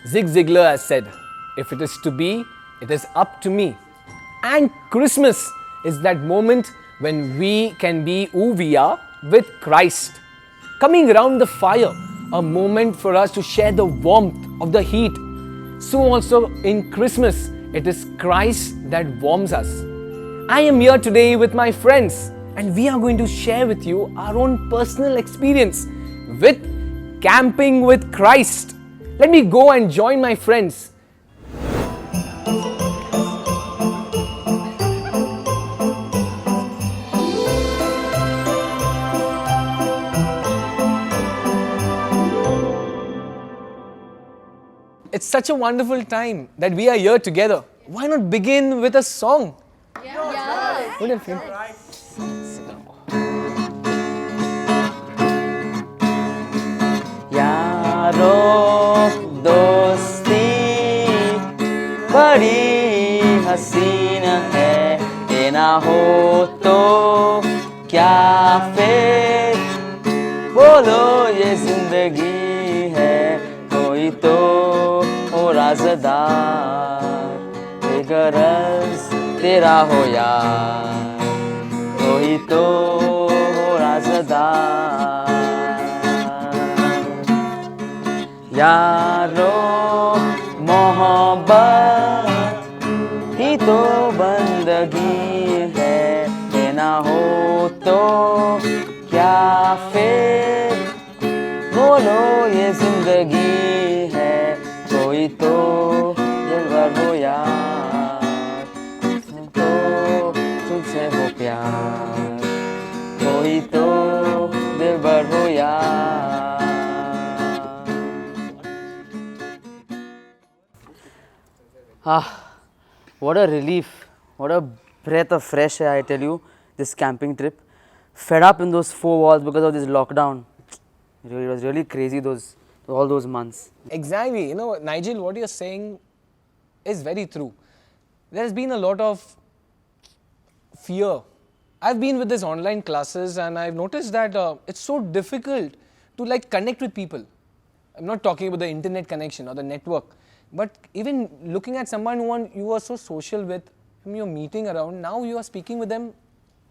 Zig Ziglar has said, if it is to be, it is up to me. And Christmas is that moment when we can be who we are with Christ. Coming around the fire, a moment for us to share the warmth of the heat. So also in Christmas, it is Christ that warms us. I am here today with my friends and we are going to share with you our own personal experience with camping with Christ. Let me go and join my friends. It's such a wonderful time that we are here together. Why not begin with a song? Yeah. What do you feel? यारों दोस्ती बड़ी हसीन है ये ना हो तो क्या फिर बोलो ये जिंदगी है कोई तो हो राज़दार ये गरज तेरा हो यार कोई तो हो राज़दार यारो मोहब्बत ही तो बंदगी है ये ना हो तो क्या फिर बोलो ये जिंदगी है कोई तो दिलबर हो यार तो तुझसे हो प्यार कोई तो दिलबर हो यार what a relief, what a breath of fresh air, I tell you, this camping trip. Fed up in those four walls because of this lockdown. It was really crazy all those months. Exactly. Nigel, what you're saying is very true. There's been a lot of fear. I've been with these online classes and I've noticed that it's so difficult to connect with people. I'm not talking about the internet connection or the network. But even looking at someone who you are so social with, whom you're meeting around, now you are speaking with them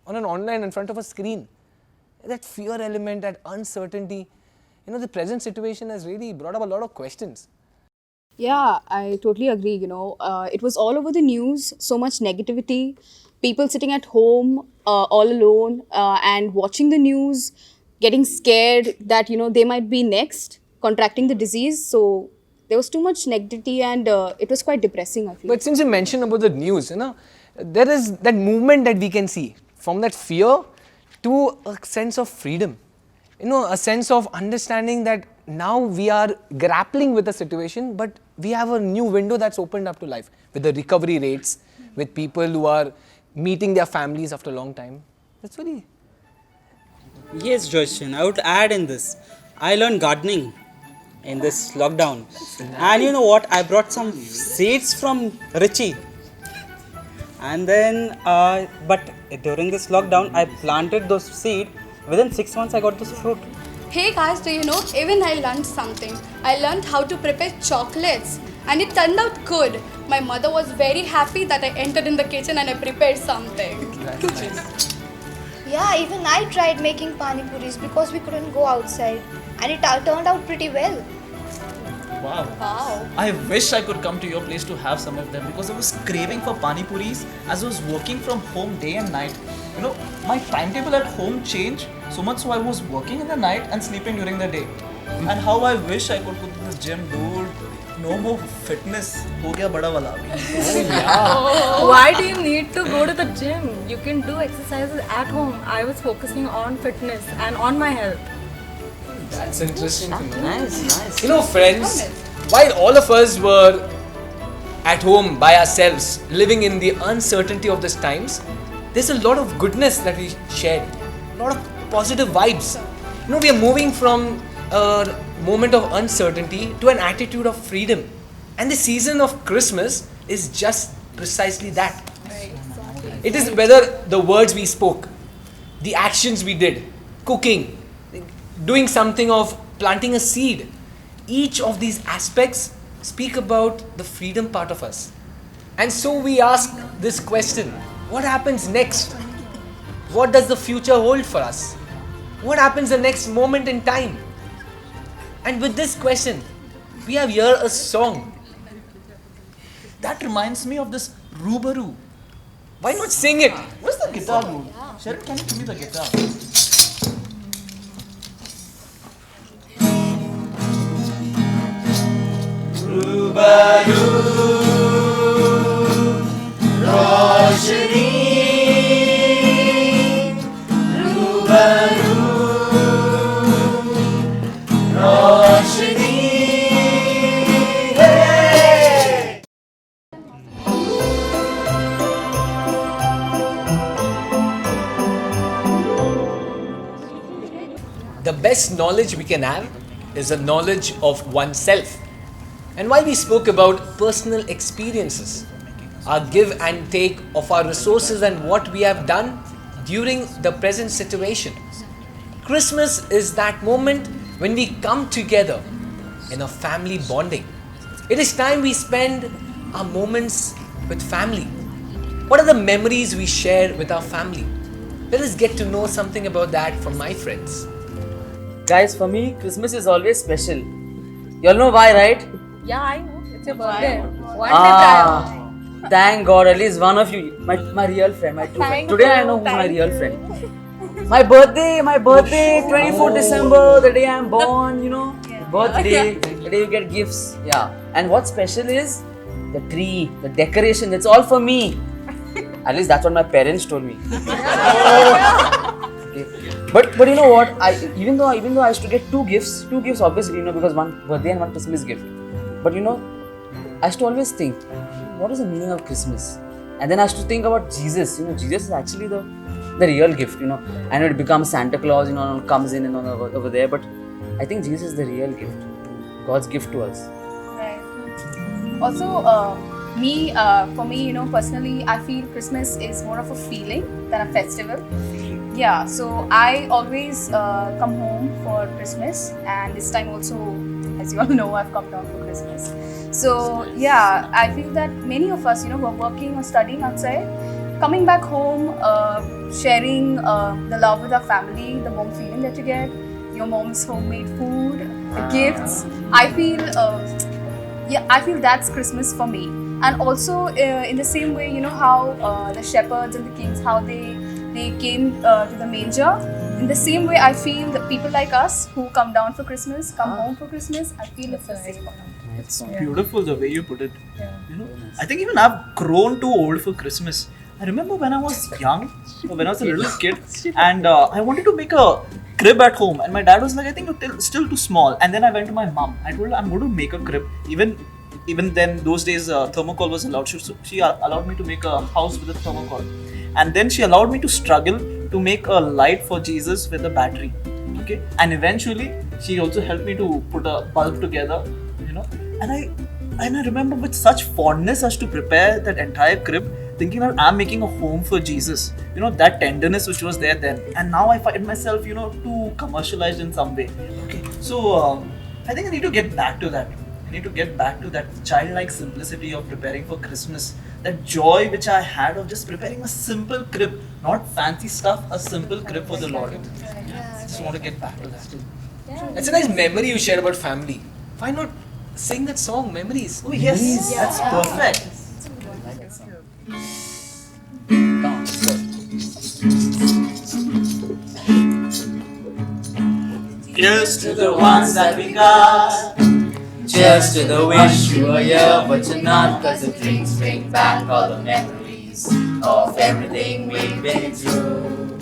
on an online in front of a screen. That fear element, that uncertainty, the present situation has really brought up a lot of questions. Yeah, I totally agree. It was all over the news, so much negativity, people sitting at home all alone and watching the news, getting scared that, they might be next, contracting the disease. So there was too much negativity and it was quite depressing, I feel. But since you mentioned about the news, there is that movement that we can see from that fear to a sense of freedom. A sense of understanding that now we are grappling with the situation, but we have a new window that's opened up to life with the recovery rates, with people who are meeting their families after a long time. That's very... Yes, Joyston, I would add in this. I learned gardening in this lockdown. And you know what? I brought some seeds from Richie. And then, but during this lockdown, I planted those seeds. Within 6 months, I got this fruit. Hey guys, do you know, even I learned something. I learned how to prepare chocolates and it turned out good. My mother was very happy that I entered in the kitchen and I prepared something. Nice. Yeah, even I tried making pani puris because we couldn't go outside and it turned out pretty well. Wow. I wish I could come to your place to have some of them because I was craving for pani puris as I was working from home day and night. My timetable at home changed so much so I was working in the night and sleeping during the day. And how I wish I could go to the gym, dude. No more fitness. Ho gaya bada wala. Why do you need to go to the gym? You can do exercises at home. I was focusing on fitness and on my health. That's interesting to know. Nice. Friends, while all of us were at home by ourselves, living in the uncertainty of these times, there's a lot of goodness that we shared, a lot of positive vibes. We are moving from a moment of uncertainty to an attitude of freedom. And the season of Christmas is just precisely that. It is whether the words we spoke, the actions we did, cooking, doing something of planting a seed. Each of these aspects speak about the freedom part of us. And so we ask this question, what happens next? What does the future hold for us? What happens the next moment in time? And with this question, we have here a song. That reminds me of this Rubaru. Why not sing it? Where's the guitar, dude? Sherine, can you give me the guitar? The best knowledge we can have is a knowledge of oneself. And while we spoke about personal experiences, our give and take of our resources and what we have done during the present situation, Christmas is that moment when we come together in a family bonding. It is time we spend our moments with family. What are the memories we share with our family? Let us get to know something about that from my friends. Guys, for me, Christmas is always special. You all know why, right? Yeah, I know. It's your birthday. One day prior. Thank God, at least one of you, my real friend, my true friend. Today I know who's my real friend. My birthday, 24th December, the day I'm born, you know. Birthday, the day you get gifts. Yeah. And what's special is the tree, the decoration, that's all for me. At least that's what my parents told me. Okay. But you know what? Even though I used to get two gifts obviously, you know, because one birthday and one Christmas gift. But you know, I used to always think, what is the meaning of Christmas? And then I used to think about Jesus. You know, Jesus is actually the real gift. You know, I know it becomes Santa Claus. You know, comes in and over there. But I think Jesus is the real gift, God's gift to us. Right. Also, for me, you know, personally, I feel Christmas is more of a feeling than a festival. Yeah, so I always come home for Christmas, and this time also, as you all know, I've come down for Christmas. So yeah, I feel that many of us, you know, who are working or studying outside, coming back home, sharing the love with our family, the warm feeling that you get, your mom's homemade food, the gifts. I feel that's Christmas for me. And also in the same way, you know how the shepherds and the kings, how they came to the manger. In the same way, I feel that people like us who come down for Christmas, come home for Christmas, I feel it's the same. It's beautiful the way you put it. You know, I think even I've grown too old for Christmas. I remember when I was young, when I was a little kid, and I wanted to make a crib at home, and my dad was like, I think you're still too small. And then I went to my mom. I told her I'm going to make a crib. Even then, those days, thermocol was allowed. So she allowed me to make a house with a thermocol. And then she allowed me to struggle to make a light for Jesus with a battery. Okay. And eventually, she also helped me to put a bulb together. You know. And I remember with such fondness as to prepare that entire crib, thinking that I'm making a home for Jesus. You know, that tenderness which was there then. And now I find myself, you know, too commercialized in some way. Okay. So I think I need to get back to that. I need to get back to that childlike simplicity of preparing for Christmas. That joy which I had of just preparing a simple crib, not fancy stuff, a simple crib for the Lord. I just want to get back to that. It's a nice memory you shared about family. Why not sing that song, Memories? Oh yes, that's perfect. Here's to the ones that we got. Cheers to the wish you were here, but you're not. Cause the drinks bring back all the memories of everything we've been through.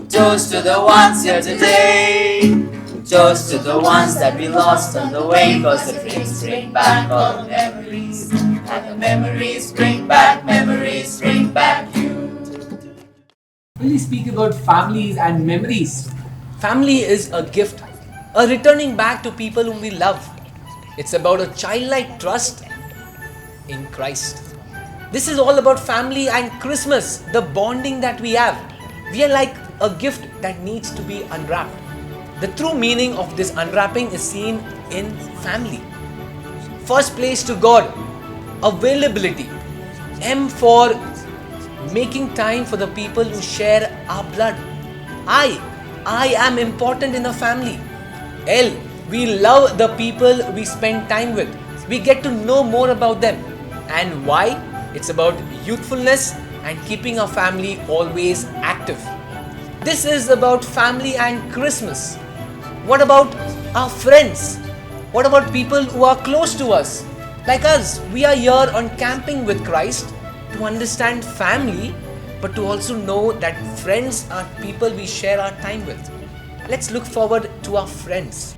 Toast to the ones here today. Toast to the ones that we lost on the way. Cause the drinks bring back all the memories. And the memories bring back you. When we speak about families and memories, family is a gift, a returning back to people whom we love. It's about a childlike trust in Christ. This is all about family and Christmas, the bonding that we have. We are like a gift that needs to be unwrapped. The true meaning of this unwrapping is seen in family. First place to God, availability. M for making time for the people who share our blood. I am important in the family. L, we love the people we spend time with. We get to know more about them. And Y, it's about youthfulness and keeping our family always active. This is about family and Christmas. What about our friends? What about people who are close to us? Like us, we are here on Camping with Christ to understand family, but to also know that friends are people we share our time with. Let's look forward to our friends.